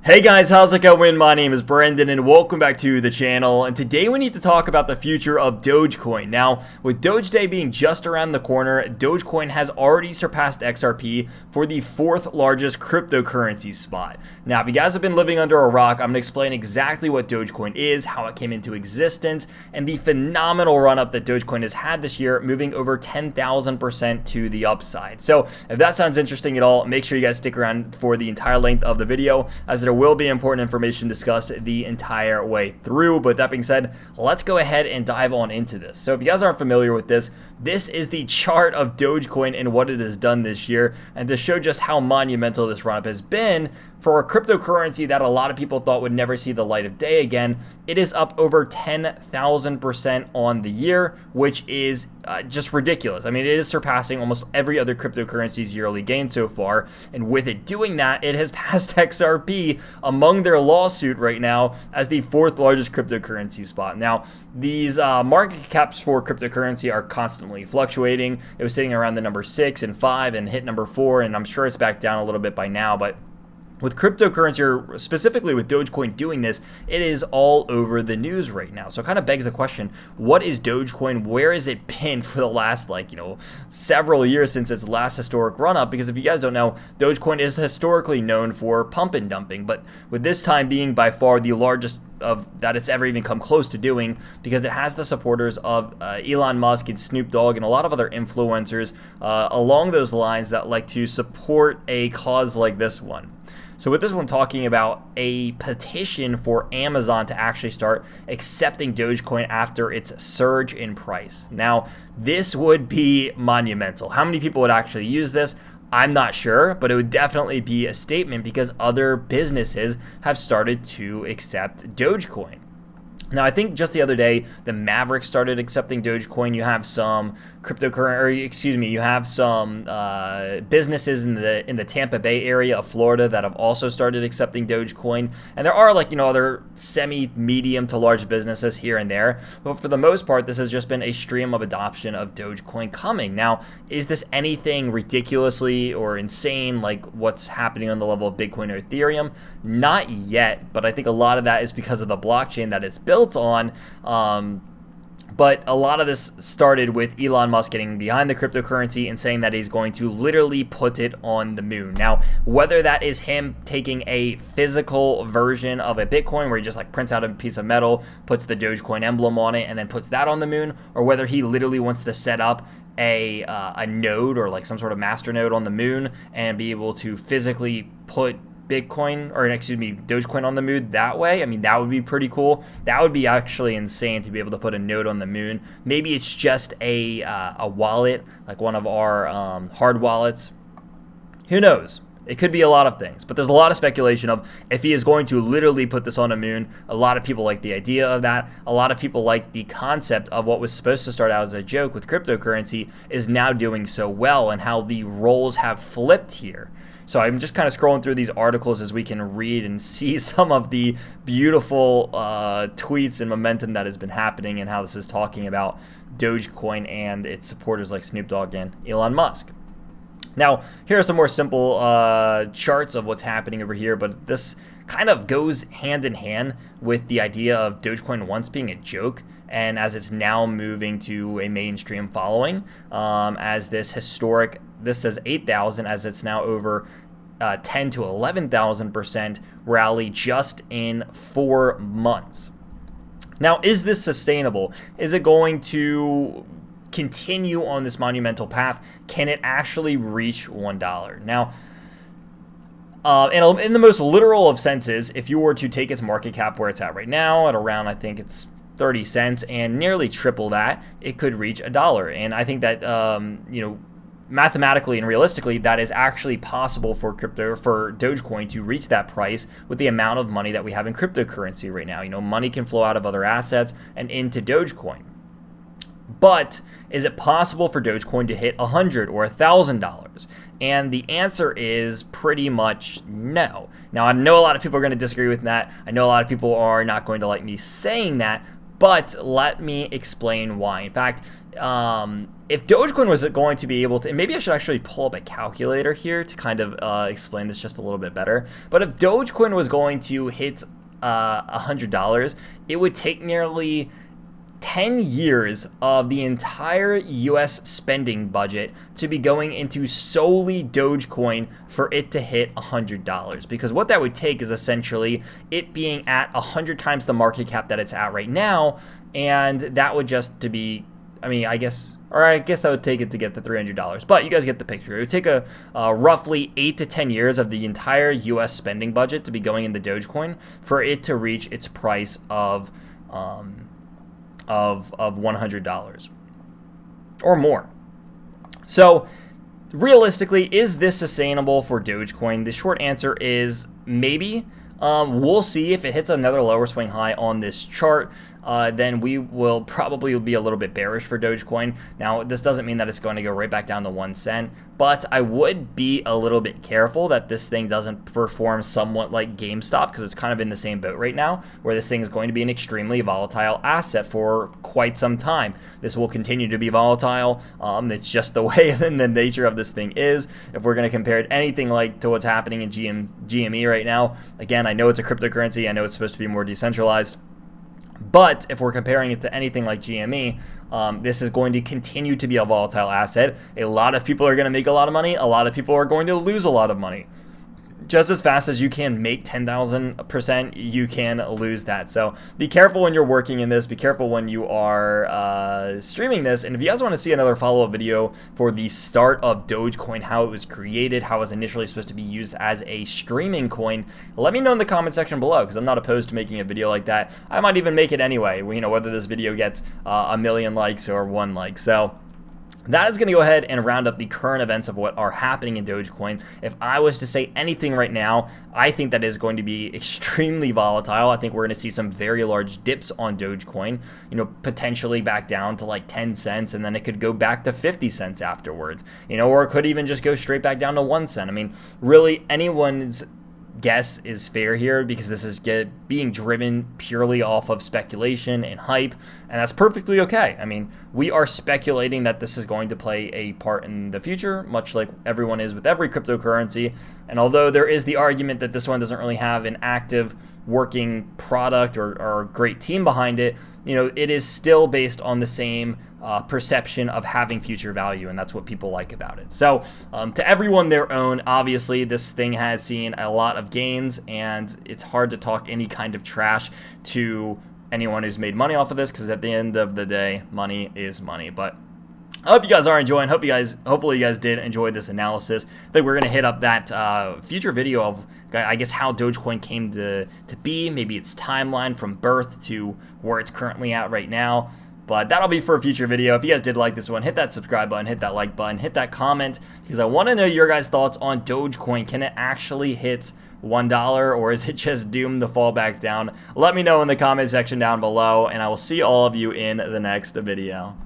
Hey guys, how's it going? My name is Brendan and welcome back to the channel, and today we need to talk about the future of Dogecoin. Now, with Doge Day being just around the corner, Dogecoin has already surpassed XRP for the fourth largest cryptocurrency spot. Now, if you guys have been living under a rock, I'm going to explain exactly what Dogecoin is, how it came into existence, and the phenomenal run-up that Dogecoin has had this year, moving over 10,000% to the upside. So, if that sounds interesting at all, make sure you guys stick around for the entire length of the video, as there will be important information discussed the entire way through. But that being said, let's go ahead and dive on into this. So if you guys aren't familiar with this, this is the chart of Dogecoin and what it has done this year, and to show just how monumental this run-up has been for a cryptocurrency that a lot of people thought would never see the light of day again. It is up over 10,000% on the year, which is just ridiculous. I mean, it is surpassing almost every other cryptocurrency's yearly gain so far, and with it doing that, it has passed XRP among their lawsuit right now as the fourth largest cryptocurrency spot. Now, these market caps for cryptocurrency are constantly fluctuating. It was sitting around the number 6 and 5 and hit number 4, and I'm sure it's back down a little bit by now, but with cryptocurrency, or specifically with Dogecoin doing this, it is all over the news right now. So it kind of begs the question, what is Dogecoin? Where has it been for the last, several years since its last historic run-up? Because if you guys don't know, Dogecoin is historically known for pump and dumping, but with this time being by far the largest of that it's ever even come close to doing, because it has the supporters of Elon Musk and Snoop Dogg and a lot of other influencers along those lines that like to support a cause like this one. So with this one talking about a petition for Amazon to actually start accepting Dogecoin after its surge in price. Now, this would be monumental. How many people would actually use this? I'm not sure, but it would definitely be a statement because other businesses have started to accept Dogecoin. Now, I think just the other day, the Mavericks started accepting Dogecoin. You have some you have some businesses in the Tampa Bay area of Florida that have also started accepting Dogecoin. And there are other semi-medium to large businesses here and there. But for the most part, this has just been a stream of adoption of Dogecoin coming. Now, is this anything ridiculously or insane like what's happening on the level of Bitcoin or Ethereum? Not yet, but I think a lot of that is because of the blockchain that it's built on. But a lot of this started with Elon Musk getting behind the cryptocurrency and saying that he's going to literally put it on the moon. Now, whether that is him taking a physical version of a Bitcoin where he just prints out a piece of metal, puts the Dogecoin emblem on it, and then puts that on the moon, or whether he literally wants to set up a node or some sort of master node on the moon and be able to physically put Dogecoin on the moon that way. I mean, that would be pretty cool. That would be actually insane to be able to put a node on the moon. Maybe it's just a wallet, like one of our hard wallets. Who knows? It could be a lot of things, but there's a lot of speculation of if he is going to literally put this on the moon. A lot of people like the idea of that. A lot of people like the concept of what was supposed to start out as a joke with cryptocurrency is now doing so well, and how the roles have flipped here. So I'm just kind of scrolling through these articles as we can read and see some of the beautiful tweets and momentum that has been happening, and how this is talking about Dogecoin and its supporters like Snoop Dogg and Elon Musk. Now, here are some more simple charts of what's happening over here, but this kind of goes hand in hand with the idea of Dogecoin once being a joke, and as it's now moving to a mainstream following, as this says 8,000, as it's now over 10 to 11,000% rally just in 4 months. Now, is this sustainable? Is it going to continue on this monumental path? Can it actually reach $1? Now, in the most literal of senses, if you were to take its market cap where it's at right now, at around, I think it's 30 cents, and nearly triple that, it could reach $1. And I think that, mathematically and realistically, that is actually possible for Dogecoin to reach that price with the amount of money that we have in cryptocurrency right now. Money can flow out of other assets and into Dogecoin. But is it possible for Dogecoin to hit $100 or $1,000? And the answer is pretty much no. Now, I know a lot of people are going to disagree with that. I know a lot of people are not going to like me saying that, But let me explain why. In fact, if Dogecoin was going to be able to, and maybe I should actually pull up a calculator here to kind of explain this just a little bit better. But if Dogecoin was going to hit $100, it would take nearly 10 years of the entire US spending budget to be going into solely Dogecoin for it to hit $100. Because what that would take is essentially it being at 100 times the market cap that it's at right now. And that would just to be, I guess that would take it to get to $300. But you guys get the picture. It would take a roughly 8 to 10 years of the entire US spending budget to be going into Dogecoin for it to reach its price of $100 or more. So realistically, is this sustainable for Dogecoin? The short answer is maybe. We'll see if it hits another lower swing high on this chart. Then we will probably be a little bit bearish for Dogecoin. Now, this doesn't mean that it's going to go right back down to 1 cent, but I would be a little bit careful that this thing doesn't perform somewhat like GameStop, because it's kind of in the same boat right now, where this thing is going to be an extremely volatile asset for quite some time. This will continue to be volatile. It's just the way and the nature of this thing is. If we're going to compare it anything like to what's happening in GME right now, again, I know it's a cryptocurrency. I know it's supposed to be more decentralized. But if we're comparing it to anything like GME, this is going to continue to be a volatile asset. A lot of people are going to make a lot of money. A lot of people are going to lose a lot of money. Just as fast as you can make 10,000%, you can lose that. So be careful when you're working in this. Be careful when you are streaming this. And if you guys want to see another follow-up video for the start of Dogecoin, how it was created, how it was initially supposed to be used as a streaming coin, let me know in the comment section below, because I'm not opposed to making a video like that. I might even make it anyway, whether this video gets a million likes or 1 like. So that is going to go ahead and round up the current events of what are happening in Dogecoin. If I was to say anything right now, I think that is going to be extremely volatile. I think we're going to see some very large dips on Dogecoin, potentially back down to like 10 cents, and then it could go back to 50 cents afterwards, or it could even just go straight back down to 1 cent. Really anyone's guess is fair here, because this is being driven purely off of speculation and hype, and that's perfectly okay. We are speculating that this is going to play a part in the future, much like everyone is with every cryptocurrency. And although there is the argument that this one doesn't really have an active working product or a great team behind it, it is still based on the same perception of having future value, and that's what people like about it. So to everyone their own. Obviously, this thing has seen a lot of gains, and it's hard to talk any kind of trash to anyone who's made money off of this, because at the end of the day, money is money. But I hope you guys are enjoying. Hopefully you guys did enjoy this analysis. I think we're gonna hit up that future video of, I guess, how Dogecoin came to be, maybe its timeline from birth to where it's currently at right now. But that'll be for a future video. If you guys did like this one, hit that subscribe button, hit that like button, hit that comment, because I want to know your guys' thoughts on Dogecoin. Can it actually hit $1, or is it just doomed to fall back down? Let me know in the comment section down below, and I will see all of you in the next video.